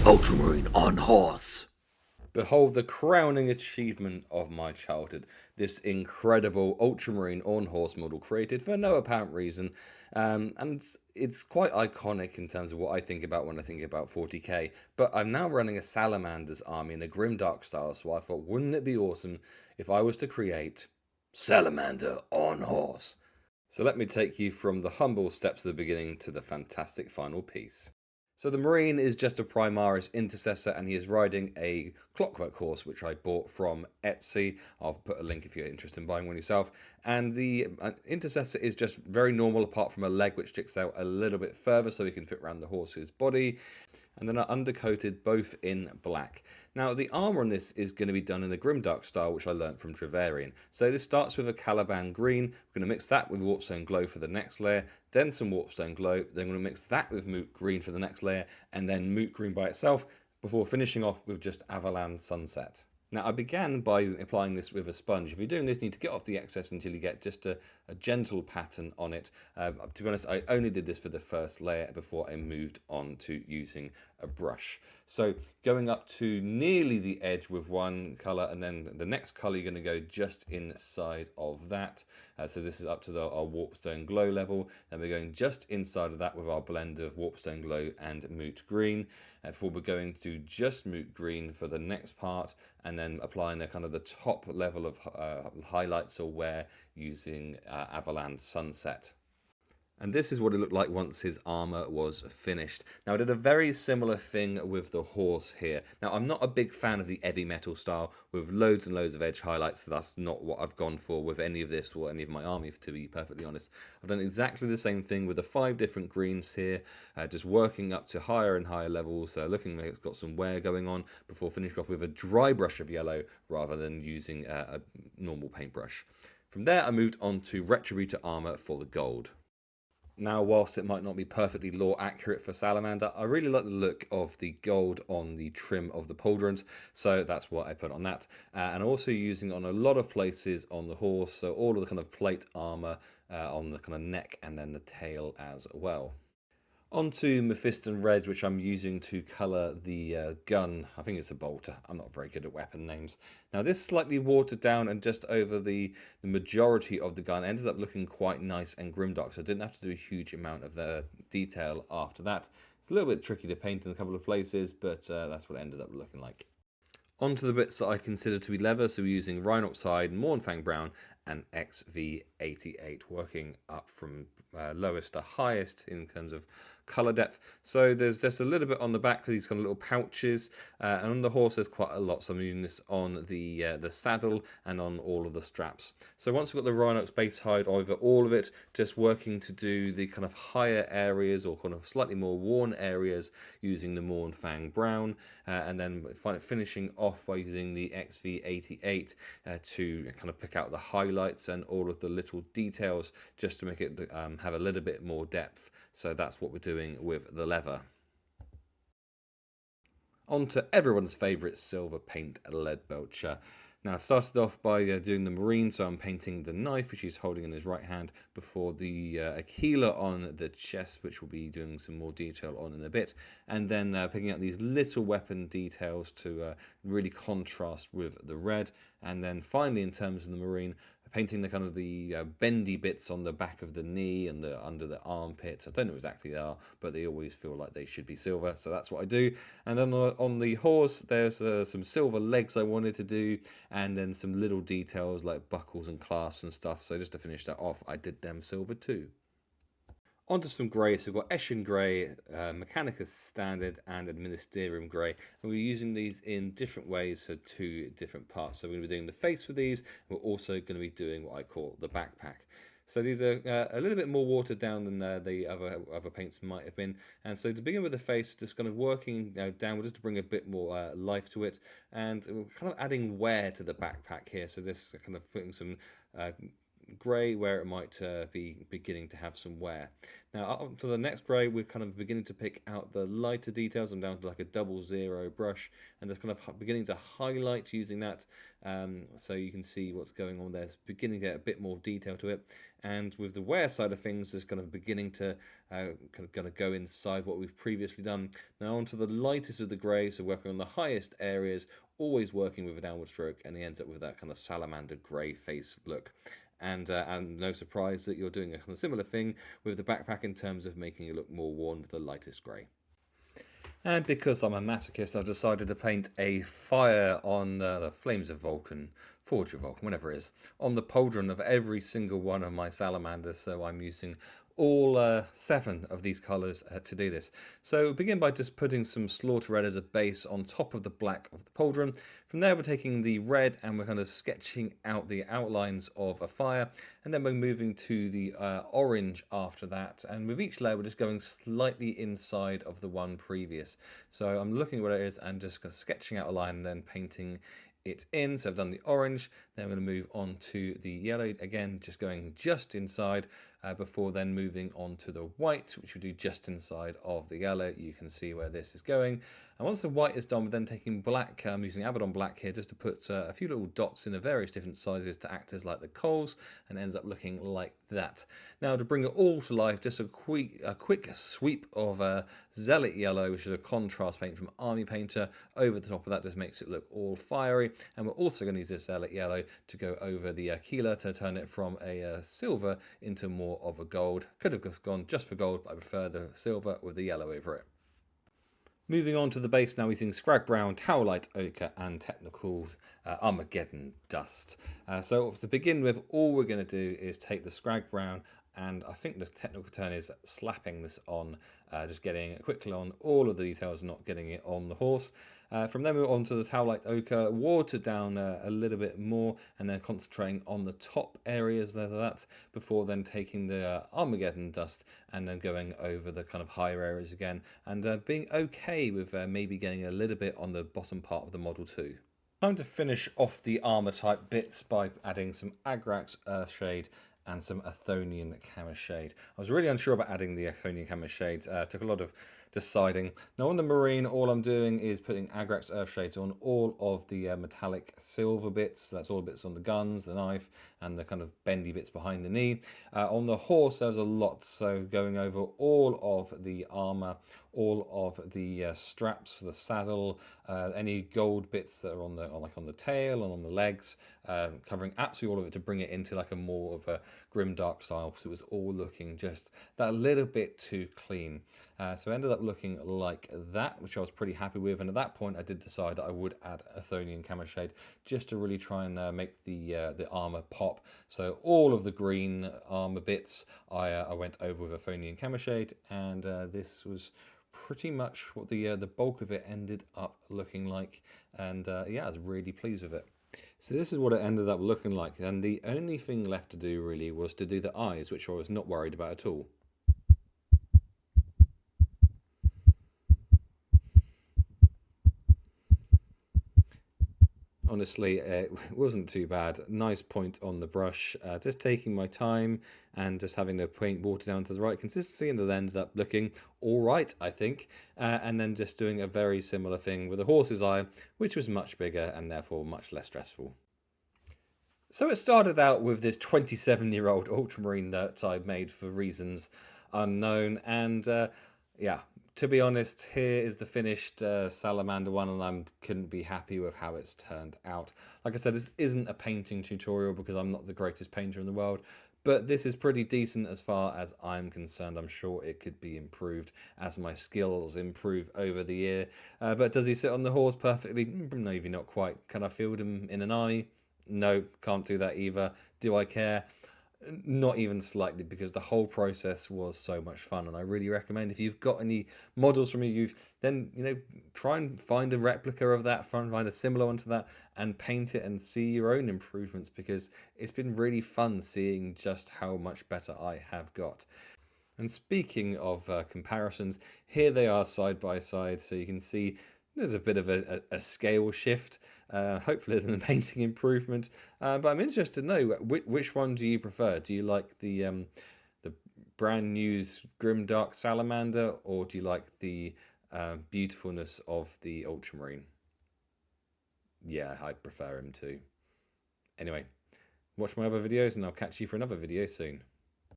Ultramarine on horse. Behold the crowning achievement of my childhood, this incredible Ultramarine on horse model created for no apparent reason, and it's quite iconic in terms of what I think about when I think about 40k, but I'm now running a Salamander's army in a grimdark style, so I thought, wouldn't it be awesome if I was to create Salamander on horse? So let me take you from the humble steps of the beginning to the fantastic final piece. So the Marine is just a Primaris intercessor, and he is riding a clockwork horse, which I bought from Etsy. I'll put a link if you're interested in buying one yourself. And the intercessor is just very normal, apart from a leg which sticks out a little bit further so he can fit around the horse's body. And then are undercoated both in black. Now the armor on this is going to be done in a grimdark style, which I learnt from Trevelyan. So this starts with a Caliban green. We're going to mix that with Warpstone Glow for the next layer, then some Warpstone Glow. Then we're going to mix that with Moot Green for the next layer, and then Moot Green by itself, before finishing off with just Avalan Sunset. Now I began by applying this with a sponge. If you're doing this, you need to get off the excess until you get just a gentle pattern on it. To be honest, I only did this for the first layer before I moved on to using a brush. So going up to nearly the edge with one colour, and then the next colour you're going to go just inside of that. So this is up to our Warpstone Glow level. Then we're going just inside of that with our blend of Warpstone Glow and Moot Green. Before we're going to just Moot Green for the next part, and then applying the kind of the top level of highlights or wear using Avalan Sunset. And this is what it looked like once his armor was finished. Now I did a very similar thing with the horse here. Now I'm not a big fan of the heavy metal style with loads and loads of edge highlights. So that's not what I've gone for with any of this or any of my army, to be perfectly honest. I've done exactly the same thing with the 5 different greens here, just working up to higher and higher levels, looking like it's got some wear going on before finishing off with a dry brush of yellow rather than using a normal paintbrush. From there I moved on to Retributor armor for the gold. Now, whilst it might not be perfectly lore accurate for Salamander, I really like the look of the gold on the trim of the pauldrons, so that's what I put on that. And also using on a lot of places on the horse, so all of the kind of plate armor on the kind of neck and then the tail as well. Onto Mephiston Red, which I'm using to colour the gun. I think it's a bolter. I'm not very good at weapon names. Now this slightly watered down and just over the majority of the gun ended up looking quite nice and grimdark, so I didn't have to do a huge amount of the detail after that. It's a little bit tricky to paint in a couple of places, but that's what it ended up looking like. Onto the bits that I consider to be leather, so we're using Rhinox Hide, Mournfang Brown, and XV88, working up from lowest to highest in terms of colour depth. So there's just a little bit on the back for these kind of little pouches, and on the horse there's quite a lot, so I'm using this on the saddle and on all of the straps. So once we've got the Rhinox base hide over all of it, just working to do the kind of higher areas or kind of slightly more worn areas using the Mournfang Brown, and then finishing off by using the XV88 to kind of pick out the highlights and all of the little details just to make it have a little bit more depth. So that's what we're doing with the leather. On to everyone's favourite silver paint lead belcher. Now I started off by doing the Marine, so I'm painting the knife which he's holding in his right hand before the Aquila on the chest, which we'll be doing some more detail on in a bit, and then picking out these little weapon details to really contrast with the red, and then finally in terms of the Marine, painting the kind of the bendy bits on the back of the knee and the under the armpits. I don't know exactly they are, but they always feel like they should be silver, so that's what I do. And then on the horse, there's some silver legs I wanted to do, and then some little details like buckles and clasps and stuff. So just to finish that off, I did them silver too. Onto some grey, so we've got Eshin Grey, Mechanicus Standard and Administerium Grey, and we're using these in different ways for 2 different parts. So we're going to be doing the face for these, and we're also going to be doing what I call the backpack. So these are a little bit more watered down than the other paints might have been. And so to begin with the face, just kind of working downward just to bring a bit more life to it, and we're kind of adding wear to the backpack here. So this kind of putting some grey where it might be beginning to have some wear. Now up to the next grey, we're kind of beginning to pick out the lighter details. I'm down to like a 00 brush and just kind of beginning to highlight using that, so you can see what's going on there. It's beginning to get a bit more detail to it. And with the wear side of things, it's kind of beginning to kind of go inside what we've previously done. Now onto the lightest of the grey, so working on the highest areas, always working with a downward stroke, and he ends up with that kind of salamander grey face look. And no surprise that you're doing a kind of similar thing with the backpack in terms of making it look more worn with the lightest grey. And because I'm a masochist, I've decided to paint a fire on the Flames of Vulcan, Forge of Vulcan, whatever it is, on the pauldron of every single one of my salamanders. So I'm using all 7 of these colours to do this. So begin by just putting some Slaughter Red as a base on top of the black of the pauldron. From there we're taking the red and we're kind of sketching out the outlines of a fire, and then we're moving to the orange after that, and with each layer we're just going slightly inside of the one previous. So I'm looking at what it is and just kind of sketching out a line and then painting it in. So I've done the orange, then I'm going to move on to the yellow, again just going just inside, before then moving on to the white, which we do just inside of the yellow. You can see where this is going. And once the white is done, we're then taking black. I'm using Abaddon black here just to put a few little dots in various different sizes to act as like the coals, and it ends up looking like that. Now to bring it all to life, just a quick sweep of Zealot Yellow, which is a contrast paint from Army Painter, over the top of that. Just makes it look all fiery. And we're also going to use this Zealot Yellow to go over the Keeler to turn it from a silver into more of a gold. Could have gone just for gold, but I prefer the silver with the yellow over it. Moving on to the base now, using Scrag Brown, Towelite Ochre and Technical Armageddon Dust. So to begin with, all we're going to do is take the Scrag Brown, and I think the technical term is slapping this on, just getting it quickly on all of the details, not getting it on the horse. From there, move on to the Towelite Ochre, watered down a little bit more, and then concentrating on the top areas of that, before then taking the Armageddon Dust and then going over the kind of higher areas again, and being okay with maybe getting a little bit on the bottom part of the model too. Time to finish off the armor type bits by adding some Agrax Earthshade and some Athonian Camoshade. I was really unsure about adding the Athonian Camoshade. Took a lot of deciding. Now on the Marine, all I'm doing is putting Agrax Earthshades on all of the metallic silver bits. That's all the bits on the guns, the knife, and the kind of bendy bits behind the knee. On the horse, there's a lot, so going over all of the armor, all of the straps, the saddle, any gold bits that are on the tail and on the legs, covering absolutely all of it to bring it into like a more of a grimdark style, so it was all looking just that little bit too clean. So it ended up looking like that, which I was pretty happy with, and at that point I did decide that I would add Athonian Camoshade just to really try and make the armor pop. So all of the green armor bits I went over with Athonian Camoshade, and this was pretty much what the bulk of it ended up looking like, and yeah, I was really pleased with it. So this is what it ended up looking like, and the only thing left to do really was to do the eyes, which I was not worried about at all. Honestly, it wasn't too bad. Nice point on the brush. Just taking my time and just having the paint water down to the right consistency, and it ended up looking all right, I think. And then just doing a very similar thing with the horse's eye, which was much bigger and therefore much less stressful. So it started out with this 27-year-old Ultramarine that I made for reasons unknown, and yeah, to be honest, here is the finished Salamander one, and I couldn't be happy with how it's turned out. Like I said, this isn't a painting tutorial because I'm not the greatest painter in the world, but this is pretty decent as far as I'm concerned. I'm sure it could be improved as my skills improve over the year. But does he sit on the horse perfectly? Maybe not quite. Can I field him in an army? No, can't do that either. Do I care? Not even slightly, because the whole process was so much fun, and I really recommend, if you've got any models from your youth, then try and find a replica of that, find a similar one to that, and paint it and see your own improvements, because it's been really fun seeing just how much better I have got. And speaking of comparisons, here they are side by side, so you can see There's a bit of a scale shift. Hopefully there's an painting improvement. But I'm interested to know, which one do you prefer? Do you like the brand new grimdark Salamander, or do you like the beautifulness of the Ultramarine? Yeah, I prefer him too. Anyway, watch my other videos and I'll catch you for another video soon.